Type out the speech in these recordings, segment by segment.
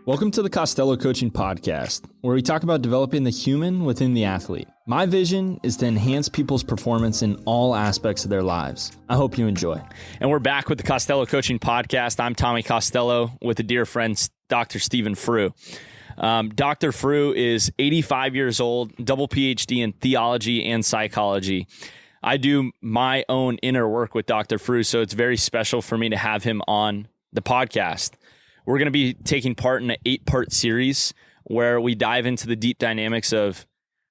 Welcome to the Costello Coaching Podcast, where we talk about developing the human within the athlete. My vision is to enhance people's performance in all aspects of their lives. I hope you enjoy. And we're back with the Costello Coaching Podcast. I'm Tommy Costello with a dear friend, Dr. Stephen Freuh. Dr. Freuh is 85 years old, double PhD in Theology and Psychology. I do my own inner work with Dr. Freuh, so it's very special for me to have him on the podcast. We're going to be taking part in an 8-part series where we dive into the deep dynamics of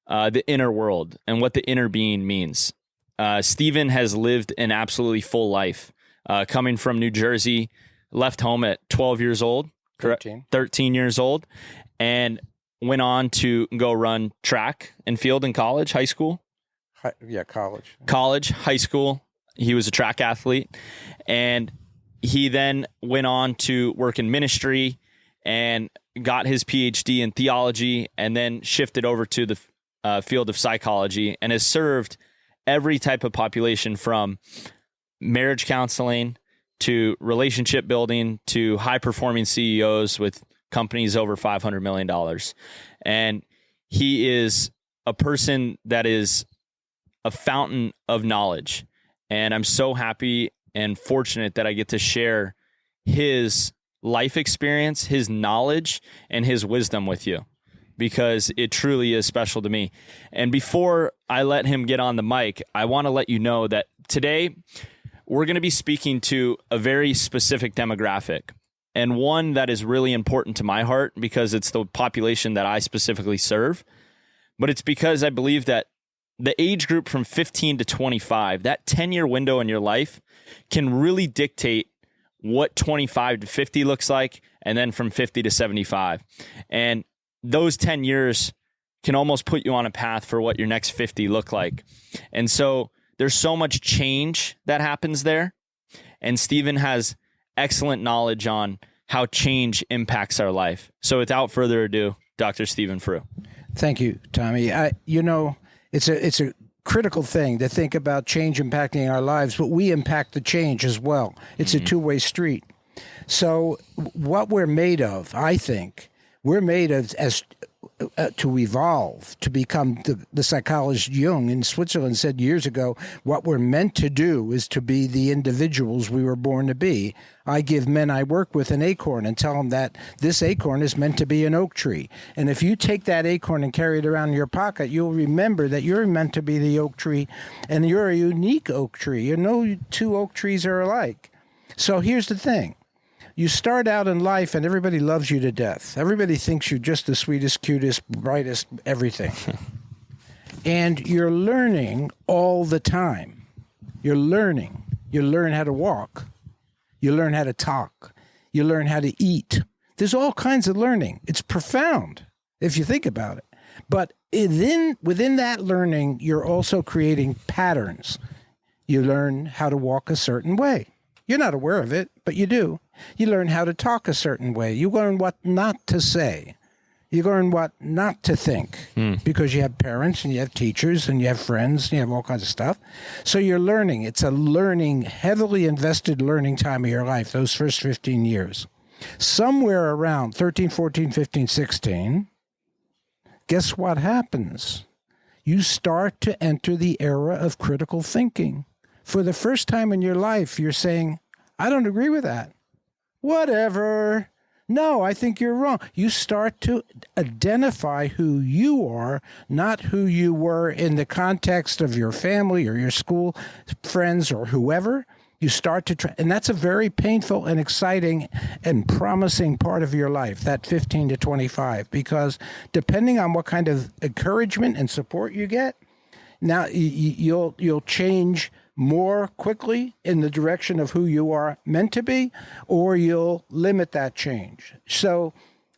the inner world and what the inner being means. Stephen has lived an absolutely full life, coming from New Jersey, left home at 12 years old, 13 years old, and went on to go run track and field in college, high school. College, high school. He was a track athlete, and he then went on to work in ministry and got his PhD in theology, and then shifted over to the field of psychology, and has served every type of population, from marriage counseling to relationship building to high-performing CEOs with companies over $500 million. And he is a person that is a fountain of knowledge. And I'm so happy and fortunate that I get to share his life experience, his knowledge, and his wisdom with you, because it truly is special to me. And before I let him get on the mic, I want to let you know that today we're going to be speaking to a very specific demographic, and one that is really important to my heart because it's the population that I specifically serve. But it's because I believe that the age group from 15 to 25, that 10-year window in your life, can really dictate what 25 to 50 looks like, and then from 50 to 75. And those 10 years can almost put you on a path for what your next 50 look like. And so there's so much change that happens there. And Stephen has excellent knowledge on how change impacts our life. So without further ado, Dr. Stephen Freuh. Thank you, Tommy. It's a critical thing to think about change impacting our lives, but we impact the change as well. It's a two-way street. So what we're made of, I think, we're made of to evolve, to become the psychologist Jung in Switzerland said years ago, what we're meant to do is to be the individuals we were born to be. I give men I work with an acorn and tell them that this acorn is meant to be an oak tree. And if you take that acorn and carry it around in your pocket, you'll remember that you're meant to be the oak tree, and you're a unique oak tree. No two oak trees are alike. So here's the thing. You start out in life and everybody loves you to death. Everybody thinks you're just the sweetest, cutest, brightest, everything. And you're learning all the time. You're learning. You learn how to walk. You learn how to talk. You learn how to eat. There's all kinds of learning. It's profound if you think about it. But within that learning, you're also creating patterns. You learn how to walk a certain way. You're not aware of it, but you do. You learn how to talk a certain way. You learn what not to say. You learn what not to think because you have parents and you have teachers and you have friends and you have all kinds of stuff. So you're learning. It's a learning, heavily invested learning time of your life, those first 15 years. Somewhere around 13, 14, 15, 16, guess what happens? You start to enter the era of critical thinking. For the first time in your life, you're saying, I don't agree with that. Whatever. No, I think you're wrong. You start to identify who you are, not who you were in the context of your family or your school friends or whoever. You start to try, and that's a very painful and exciting and promising part of your life, that 15 to 25, because depending on what kind of encouragement and support you get, now you'll change more quickly in the direction of who you are meant to be, or you'll limit that change. So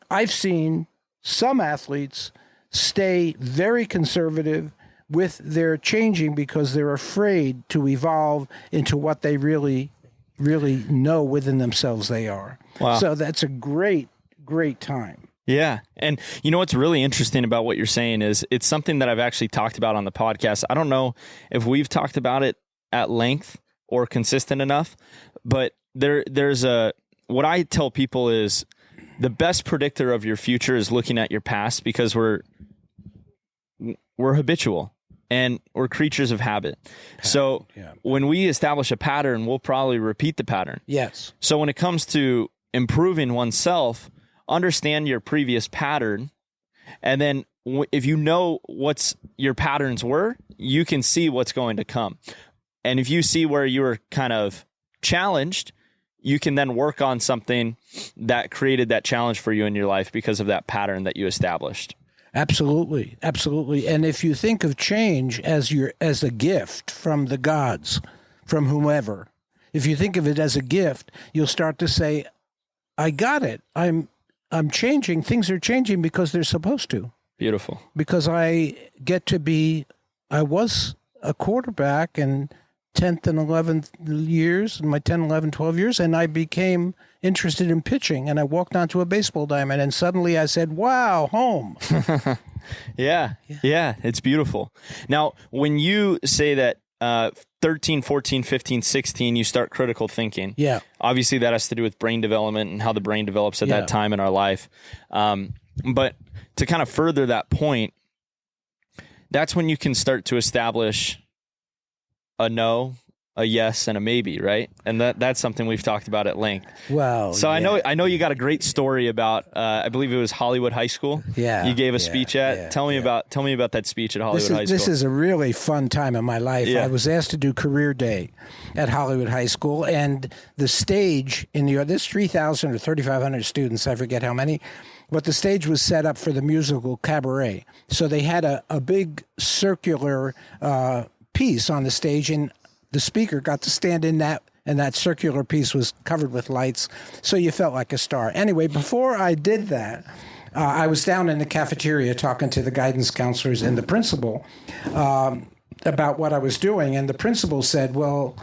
I've seen some athletes stay very conservative with their changing because they're afraid to evolve into what they really, really know within themselves they are. Wow. So that's a great, great time. Yeah. And you know what's really interesting about what you're saying is it's something that I've actually talked about on the podcast. I don't know if we've talked about it at length or consistent enough, but there's what I tell people is the best predictor of your future is looking at your past, because we're habitual and we're creatures of habit. So when we establish a pattern, we'll probably repeat the pattern. Yes. So when it comes to improving oneself, understand your previous pattern. And then if you know what's your patterns were, you can see what's going to come. And if you see where you were kind of challenged, you can then work on something that created that challenge for you in your life because of that pattern that you established. Absolutely. Absolutely. And if you think of change as a gift from the gods, from whomever, if you think of it as a gift, you'll start to say, I got it. I'm changing. Things are changing because they're supposed to. Beautiful. Because I was a quarterback in 10th and 11th years, in my 10, 11, 12 years, and I became interested in pitching, and I walked onto a baseball diamond, and suddenly I said, wow, home. Yeah, it's beautiful. Now, when you say that 13, 14, 15, 16, you start critical thinking. Yeah. Obviously, that has to do with brain development and how the brain develops at that time in our life. But to kind of further that point, that's when you can start to establish a no, a yes, and a maybe, right? And that's something we've talked about at length. Well, so I know you got a great story about I believe it was Hollywood High School. Yeah, you gave a speech at. Tell me about that speech at Hollywood High School. This is a really fun time in my life. I was asked to do career day at Hollywood High School, and the stage in New York. There's 3,000 or 3,500 students. I forget how many. But the stage was set up for the musical Cabaret. So they had a big circular piece on the stage, and the speaker got to stand in that, and that circular piece was covered with lights, so you felt like a star. Anyway, before I did that, I was down in the cafeteria talking to the guidance counselors and the principal about what I was doing, and the principal said, well,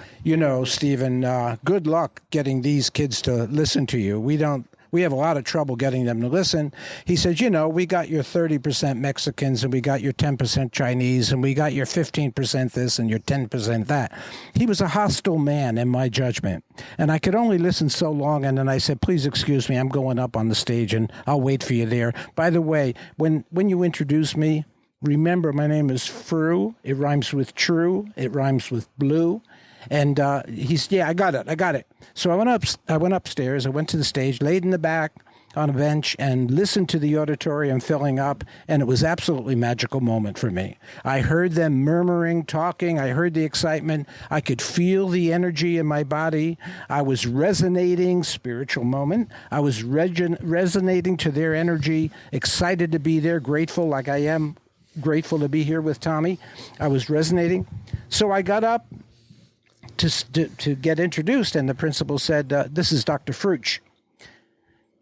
Stephen, good luck getting these kids to listen to you. We have a lot of trouble getting them to listen. He said, we got your 30% Mexicans, and we got your 10% Chinese, and we got your 15% this and your 10% that. He was a hostile man in my judgment. And I could only listen so long. And then I said, please excuse me, I'm going up on the stage and I'll wait for you there. By the way, when you introduce me, remember my name is Freuh. It rhymes with true. It rhymes with blue. And I got it. So I went upstairs. I went to the stage, laid in the back on a bench, and listened to the auditorium filling up. And it was an absolutely magical moment for me. I heard them murmuring, talking. I heard the excitement. I could feel the energy in my body. I was resonating, spiritual moment. I was resonating to their energy, excited to be there, grateful like I am grateful to be here with Tommy. I was resonating. So I got up to get introduced, and the principal said, this is Dr. Freuh.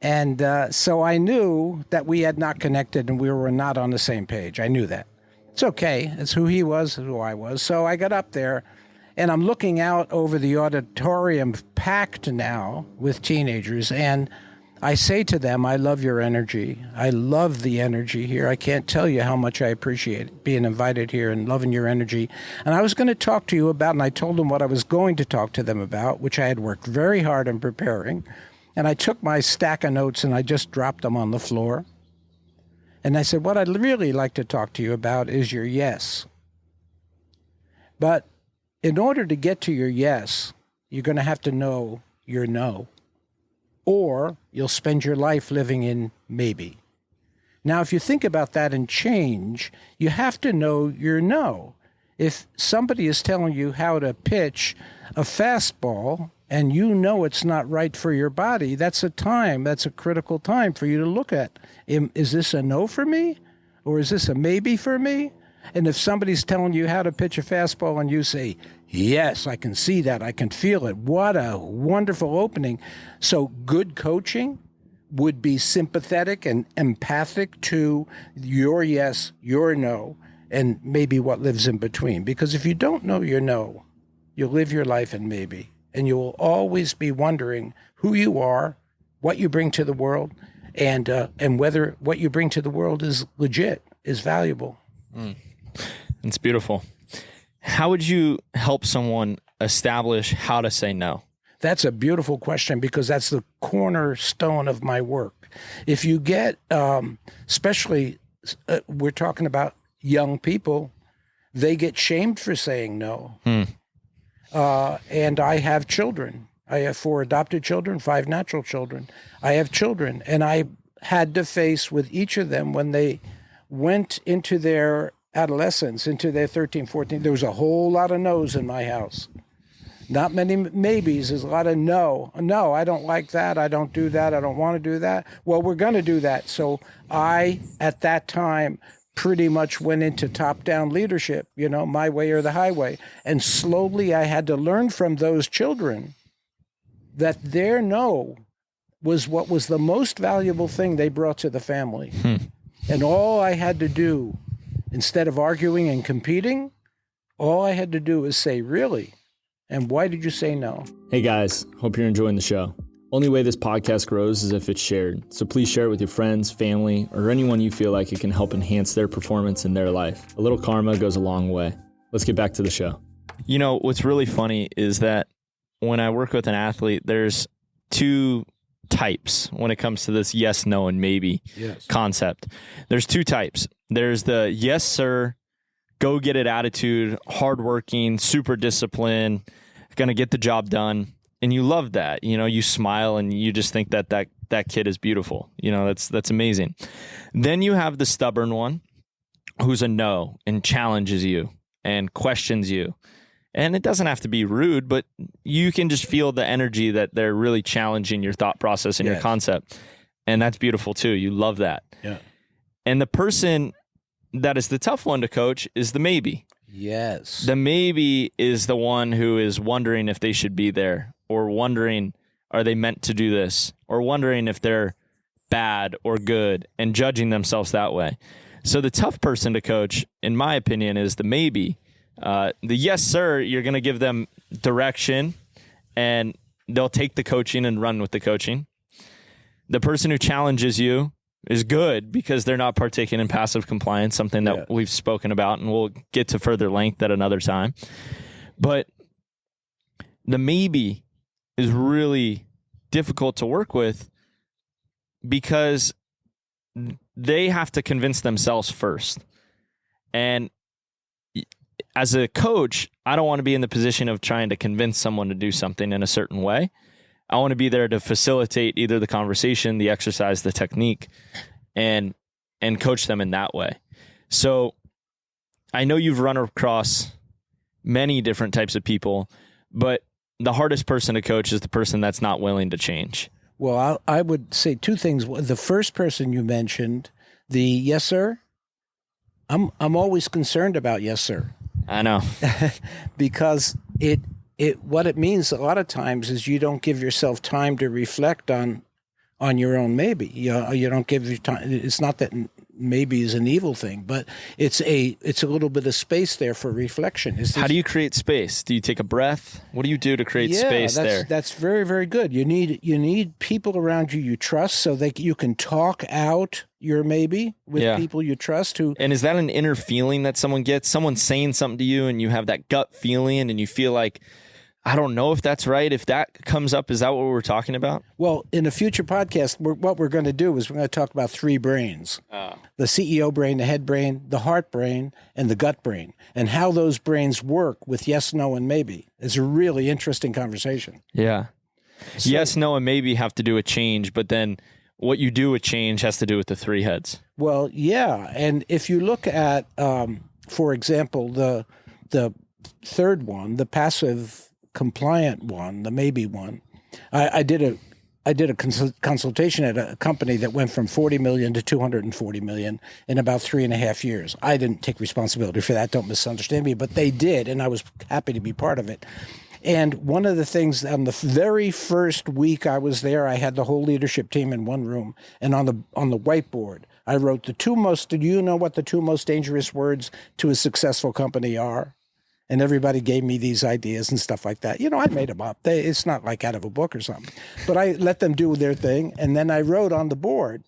And so I knew that we had not connected and we were not on the same page. I knew that. It's okay. It's who he was, who I was. So I got up there, and I'm looking out over the auditorium, packed now with teenagers, and I say to them, I love your energy. I love the energy here. I can't tell you how much I appreciate being invited here and loving your energy. And I was going to talk to you about, and I told them what I was going to talk to them about, which I had worked very hard on preparing. And I took my stack of notes and I just dropped them on the floor. And I said, what I'd really like to talk to you about is your yes. But in order to get to your yes, you're going to have to know your no. Or you'll spend your life living in maybe. Now, if you think about that and change, you have to know your no. If somebody is telling you how to pitch a fastball and you know it's not right for your body, that's a critical time for you to look at. Is this a no for me? Or is this a maybe for me? And if somebody's telling you how to pitch a fastball and you say, yes, I can see that, I can feel it, what a wonderful opening. So good coaching would be sympathetic and empathic to your yes, your no, and maybe what lives in between. Because if you don't know your no, you'll live your life in maybe. And you will always be wondering who you are, what you bring to the world, and whether what you bring to the world is legit, is valuable. It's beautiful. How would you help someone establish how to say no? That's a beautiful question, because that's the cornerstone of my work. If you get, especially, we're talking about young people, they get shamed for saying no. And I have children. I have 4 adopted children, 5 natural children. I have children, and I had to face with each of them when they went into their adolescence, into their 13, 14. There was a whole lot of no's in my house. Not many maybes. There's a lot of no. No, I don't like that. I don't do that. I don't want to do that. Well, we're going to do that. So I, at that time, pretty much went into top-down leadership, my way or the highway. And slowly I had to learn from those children that their no was what was the most valuable thing they brought to the family. And all I had to do, instead of arguing and competing, all I had to do is say, really? And why did you say no? Hey guys, hope you're enjoying the show. Only way this podcast grows is if it's shared. So please share it with your friends, family, or anyone you feel like it can help enhance their performance in their life. A little karma goes a long way. Let's get back to the show. What's really funny is that when I work with an athlete, there's 2 types when it comes to this yes, no, and maybe concept. There's 2 types. There's the yes, sir, go get it attitude, hardworking, super disciplined, going to get the job done. And you love that. You smile and you just think that kid is beautiful. That's amazing. Then you have the stubborn one who's a no and challenges you and questions you. And it doesn't have to be rude, but you can just feel the energy that they're really challenging your thought process and your concept. And that's beautiful too. You love that. Yeah. And the person that is the tough one to coach is the maybe. Yes. The maybe is the one who is wondering if they should be there, or wondering, are they meant to do this, or wondering if they're bad or good, and judging themselves that way. So the tough person to coach, in my opinion, is the maybe. The yes, sir, you're going to give them direction, and they'll take the coaching and run with the coaching. The person who challenges you is good because they're not partaking in passive compliance, something that we've spoken about, and we'll get to further length at another time. But the maybe is really difficult to work with because they have to convince themselves first. And as a coach, I don't want to be in the position of trying to convince someone to do something in a certain way. I want to be there to facilitate either the conversation, the exercise, the technique, and coach them in that way. So I know you've run across many different types of people, but the hardest person to coach is the person that's not willing to change. Well, I would say 2 things. The first person you mentioned, the yes, sir, I'm always concerned about yes, sir. I know. Because what it means a lot of times is you don't give yourself time to reflect on your own maybe. You don't give your time. It's not that maybe is an evil thing, but it's a little bit of space there for reflection. How do you create space? Do you take a breath? What do you do to create space there? That's very, very good. You need people around you trust so that you can talk out your maybe with people you trust who. And is that an inner feeling that someone gets? Someone saying something to you and you have that gut feeling and you feel like, I don't know if that's right. If that comes up, is that what we're talking about? Well, in a future podcast, what we're going to do is we're going to talk about 3 brains. The CEO brain, the head brain, the heart brain, and the gut brain, and how those brains work with yes, no, and maybe. It's a really interesting conversation. Yeah. So, yes, no, and maybe have to do with change, but then what you do with change has to do with the 3 heads. Well, yeah. And if you look at, for example, the third one, the passive compliant one, the maybe one, I did a consultation at a company that went from 40 million to 240 million in about 3.5 years. I didn't take responsibility for that. Don't misunderstand me, but they did, and I was happy to be part of it. And one of the things, on the very first week I was there, I had the whole leadership team in one room, and on the whiteboard, I wrote the 2 most. Do you know what the 2 most dangerous words to a successful company are? And everybody gave me these ideas and stuff like that. I made them up. It's not like out of a book or something. But I let them do their thing. And then I wrote on the board,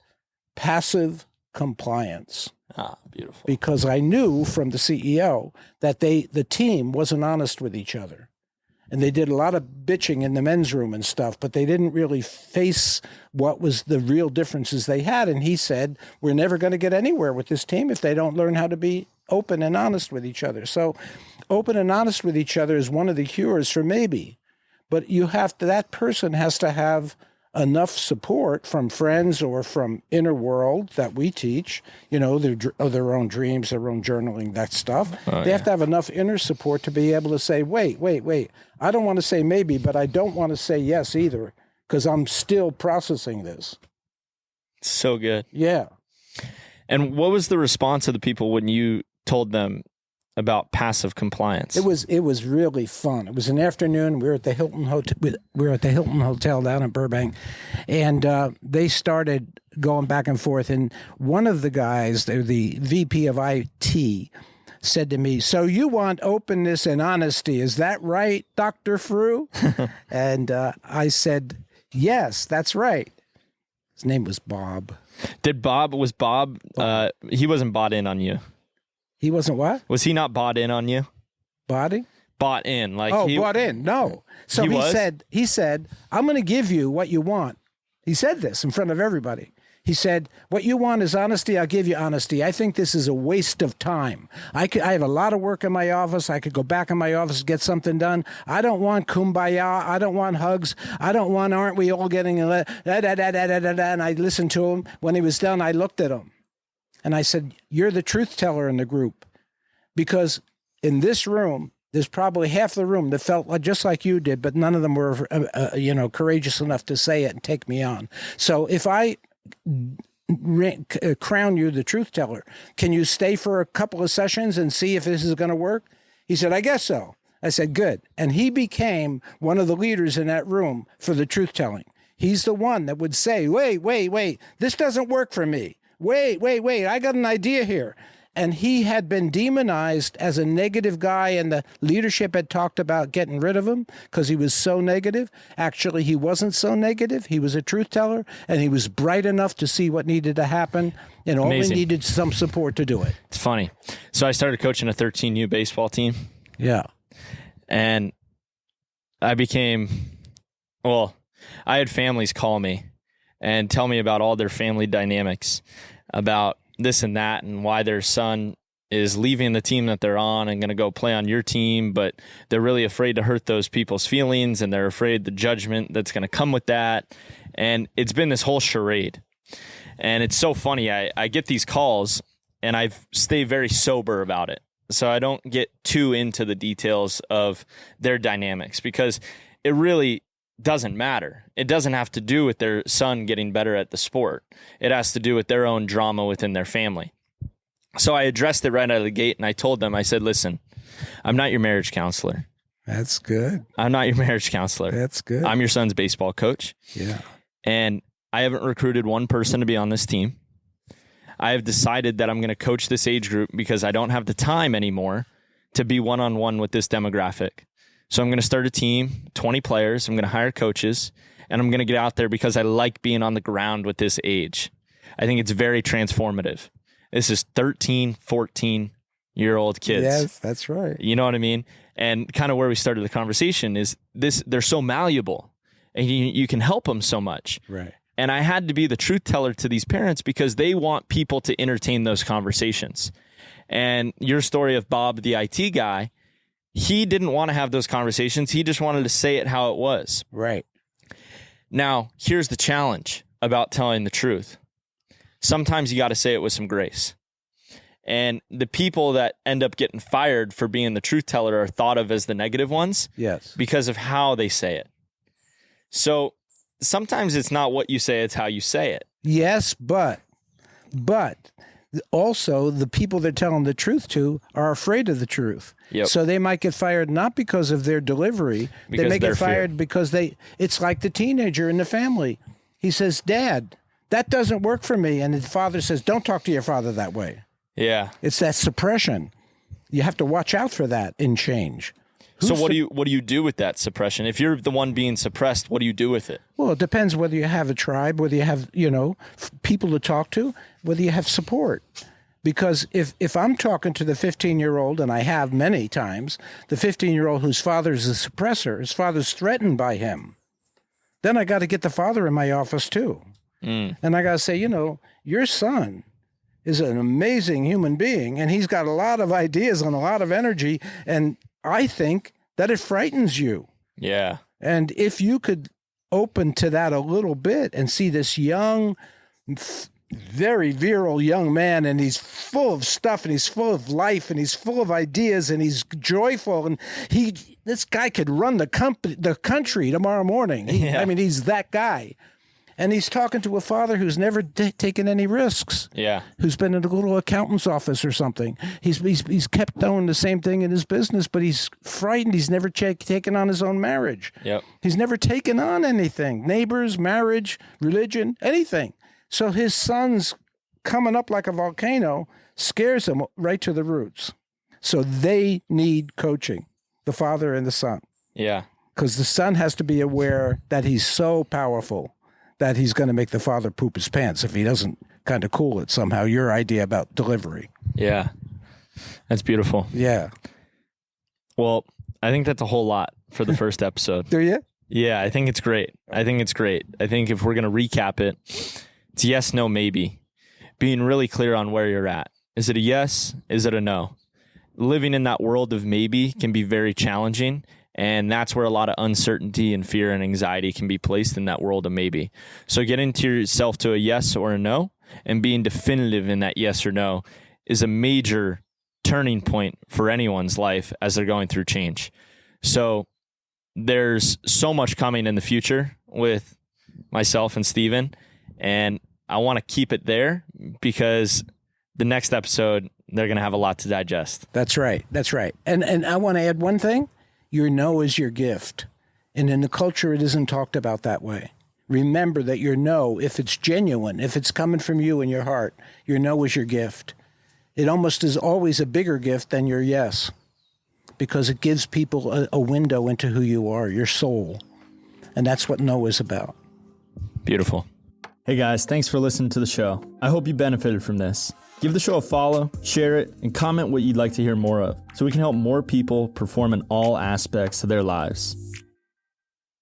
passive compliance. Ah, beautiful. Because I knew from the CEO that the team wasn't honest with each other. And they did a lot of bitching in the men's room and stuff, but they didn't really face what was the real differences they had. And he said, we're never going to get anywhere with this team if they don't learn how to be open and honest with each other. So open and honest with each other is one of the cures for maybe. But that person has to have enough support from friends or from inner world that we teach, their own dreams, their own journaling, that stuff. They have to have enough inner support to be able to say, wait. I don't want to say maybe, but I don't want to say yes either, because I'm still processing this. So good. Yeah. And what was the response of the people when you told them about passive compliance? It was really fun. It was an afternoon. We were at the Hilton Hotel down in Burbank, and they started going back and forth. And one of the guys, the VP of IT, said to me, "So you want openness and honesty? Is that right, Dr. Freuh?" And I said, "Yes, that's right." His name was Bob. Was Bob, he wasn't bought in on you? He wasn't what? Was he not bought in on you? Body? Bought in. Bought in. No. So he said, I'm going to give you what you want. He said this in front of everybody. He said, what you want is honesty. I'll give you honesty. I think this is a waste of time. I have a lot of work in my office. I could go back in my office and get something done. I don't want kumbaya. I don't want hugs. I don't want, aren't we all getting, and I listened to him. When he was done, I looked at him. And I said, you're the truth teller in the group, because in this room, there's probably half the room that felt just like you did, but none of them were, courageous enough to say it and take me on. So if I crown you the truth teller, can you stay for a couple of sessions and see if this is going to work? He said, I guess so. I said, good. And he became one of the leaders in that room for the truth telling. He's the one that would say, wait, this doesn't work for me. Wait, I got an idea here. And he had been demonized as a negative guy, and the leadership had talked about getting rid of him because he was so negative. Actually, he wasn't so negative. He was a truth teller, and he was bright enough to see what needed to happen, and all he needed some support to do it. It's funny. So I started coaching a 13U baseball team. Yeah. And I had families call me and tell me about all their family dynamics, about this and that, and why their son is leaving the team that they're on and going to go play on your team, but they're really afraid to hurt those people's feelings, and they're afraid the judgment that's going to come with that. And it's been this whole charade. And it's so funny. I get these calls, and I stay very sober about it. So I don't get too into the details of their dynamics, because it really doesn't matter. It doesn't have to do with their son getting better at the sport. It has to do with their own drama within their family. So I addressed it right out of the gate, and I told them, I said, listen, I'm not your marriage counselor. That's good. I'm not your marriage counselor. That's good. I'm your son's baseball coach. Yeah. And I haven't recruited one person to be on this team. I have decided that I'm going to coach this age group because I don't have the time anymore to be one-on-one with this demographic. So I'm going to start a team, 20 players. I'm going to hire coaches, and I'm going to get out there because I like being on the ground with this age. I think it's very transformative. This is 13, 14-year-old kids. Yes, that's right. You know what I mean? And kind of where we started the conversation is this: they're so malleable, and you can help them so much. Right. And I had to be the truth teller to these parents because they want people to entertain those conversations. And your story of Bob, the IT guy, he didn't want to have those conversations. He just wanted to say it how it was. Right. Now, here's the challenge about telling the truth. Sometimes you got to say it with some grace. And the people that end up getting fired for being the truth teller are thought of as the negative ones. Yes. Because of how they say it. So sometimes it's not what you say, it's how you say it. Yes, but also the people they're telling the truth to are afraid of the truth. Yep. So they might get fired not because of their delivery. They may get fired because it's like the teenager in the family. He says, Dad, that doesn't work for me. And the father says, don't talk to your father that way. Yeah. It's that suppression. You have to watch out for that in change. So what do you do with that suppression? If you're the one being suppressed, what do you do with it? Well, it depends whether you have a tribe, whether you have, people to talk to, whether you have support. Because if I'm talking to the 15-year-old, and I have many times, the 15-year-old whose father's a suppressor, his father's threatened by him, then I got to get the father in my office too. And I got to say, your son is an amazing human being, and he's got a lot of ideas and a lot of energy, and I think that it frightens you. Yeah. And if you could open to that a little bit and see this young, very virile young man, and he's full of stuff, and he's full of life, and he's full of ideas, and he's joyful, and this guy could run the country tomorrow morning. He's that guy. And he's talking to a father who's never taken any risks. Yeah. Who's been in a little accountant's office or something. He's kept doing the same thing in his business, but he's frightened. He's never taken on his own marriage. Yep. He's never taken on anything. Neighbors, marriage, religion, anything. So his son's coming up like a volcano scares him right to the roots. So they need coaching, the father and the son. Yeah. Because the son has to be aware that he's so powerful that he's going to make the father poop his pants if he doesn't kind of cool it somehow. Your idea about delivery. Yeah. That's beautiful. Yeah. Well, I think that's a whole lot for the first episode. Do you? Yeah, I think it's great. I think if we're going to recap it, it's yes, no, maybe. Being really clear on where you're at. Is it a yes? Is it a no? Living in that world of maybe can be very challenging. And that's where a lot of uncertainty and fear and anxiety can be placed in that world of maybe. So getting to yourself to a yes or a no and being definitive in that yes or no is a major turning point for anyone's life as they're going through change. So there's so much coming in the future with myself and Steven, and I want to keep it there because the next episode, they're going to have a lot to digest. That's right. That's right. And I want to add one thing. Your no is your gift. And in the culture, it isn't talked about that way. Remember that your no, if it's genuine, if it's coming from you in your heart, your no is your gift. It almost is always a bigger gift than your yes, because it gives people a window into who you are, your soul. And that's what no is about. Beautiful. Hey guys, thanks for listening to the show. I hope you benefited from this. Give the show a follow, share it, and comment what you'd like to hear more of so we can help more people perform in all aspects of their lives.